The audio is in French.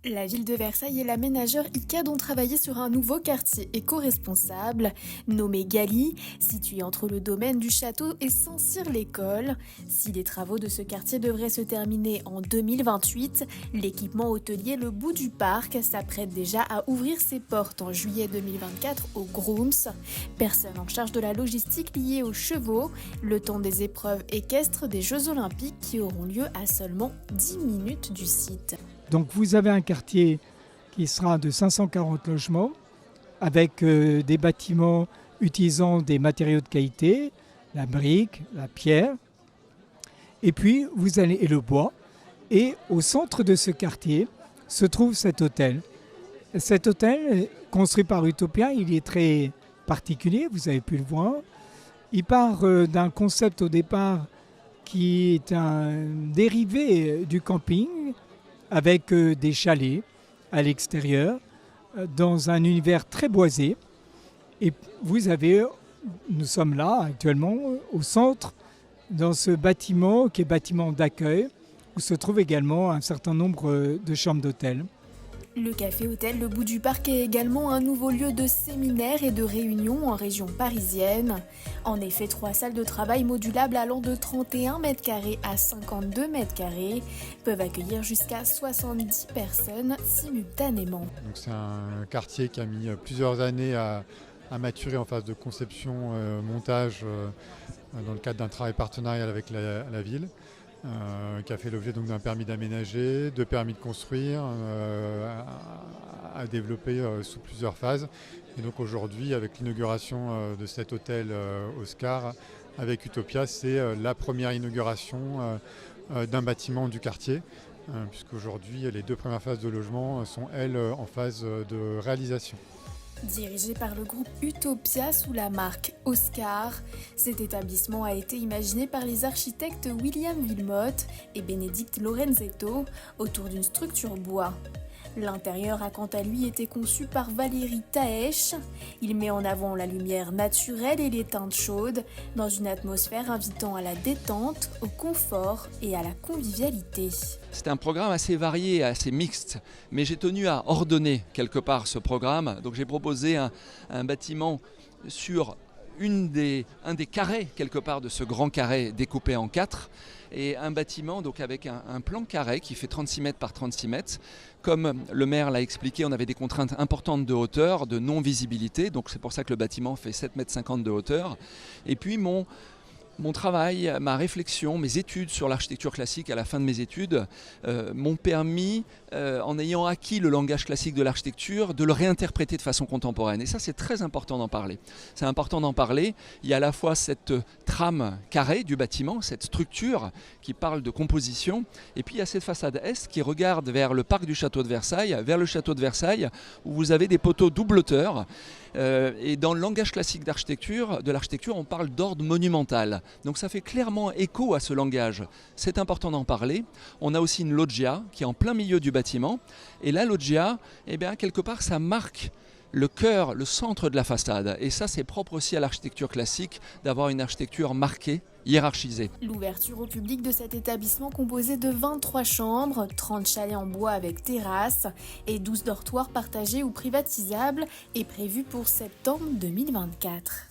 La ville de Versailles et l'aménageur ICAD ont travaillé sur un nouveau quartier éco-responsable, nommé Galie, situé entre le domaine du château et Saint-Cyr-l'École. Si les travaux de ce quartier devraient se terminer en 2028, l'équipement hôtelier Le Bout du Parc s'apprête déjà à ouvrir ses portes en juillet 2024 au Grooms. Personne en charge de la logistique liée aux chevaux, le temps des épreuves équestres des Jeux Olympiques qui auront lieu à seulement 10 minutes du site. Donc vous avez un quartier qui sera de 540 logements avec des bâtiments utilisant des matériaux de qualité, la brique, la pierre, et puis vous allez et le bois. Et au centre de ce quartier se trouve cet hôtel. Cet hôtel, construit par Utopia, il est très particulier, vous avez pu le voir. Il part d'un concept au départ qui est un dérivé du camping, avec des chalets à l'extérieur, dans un univers très boisé. Et nous sommes là actuellement au centre, dans ce bâtiment qui est bâtiment d'accueil, où se trouve également un certain nombre de chambres d'hôtel. Le café-hôtel Le Bout du Parc est également un nouveau lieu de séminaire et de réunion en région parisienne. En effet, 3 salles de travail modulables allant de 31 m² à 52 m² peuvent accueillir jusqu'à 70 personnes simultanément. Donc c'est un quartier qui a mis plusieurs années à maturer en phase de conception, montage, dans le cadre d'un travail partenarial avec la ville. Qui a fait l'objet donc d'un permis d'aménager, de permis de construire, à développer sous plusieurs phases. Et donc aujourd'hui, avec l'inauguration de cet hôtel Oscar avec Utopia, c'est la première inauguration d'un bâtiment du quartier, puisqu'aujourd'hui les 2 premières phases de logement sont elles en phase de réalisation. Dirigé par le groupe Utopia sous la marque Oscar, cet établissement a été imaginé par les architectes William Wilmot et Bénédicte Lorenzetto autour d'une structure bois. L'intérieur a quant à lui été conçu par Valérie Taèche. Il met en avant la lumière naturelle et les teintes chaudes dans une atmosphère invitant à la détente, au confort et à la convivialité. C'est un programme assez varié, assez mixte, mais j'ai tenu à ordonner quelque part ce programme. Donc j'ai proposé un bâtiment sur un des carrés quelque part de ce grand carré découpé en 4 et un bâtiment donc avec un plan carré qui fait 36 mètres par 36 mètres. Comme le maire l'a expliqué, on avait des contraintes importantes de hauteur, de non-visibilité, donc c'est pour ça que le bâtiment fait 7,50 m de hauteur. Et puis mon travail, ma réflexion, mes études sur l'architecture classique à la fin de mes études m'ont permis, en ayant acquis le langage classique de l'architecture, de le réinterpréter de façon contemporaine. Et ça, c'est très important d'en parler. C'est important d'en parler. Il y a à la fois cette trame carrée du bâtiment, cette structure qui parle de composition, et puis il y a cette façade est qui regarde vers le parc du château de Versailles, vers le château de Versailles, où vous avez des poteaux double hauteur. Et dans le langage classique de l'architecture, on parle d'ordre monumental. Donc ça fait clairement écho à ce langage. C'est important d'en parler. On a aussi une loggia qui est en plein milieu du bâtiment. Et la loggia, eh bien, quelque part, ça marque le cœur, le centre de la façade. Et ça, c'est propre aussi à l'architecture classique, d'avoir une architecture marquée, hiérarchisée. L'ouverture au public de cet établissement composé de 23 chambres, 30 chalets en bois avec terrasse et 12 dortoirs partagés ou privatisables est prévue pour septembre 2024.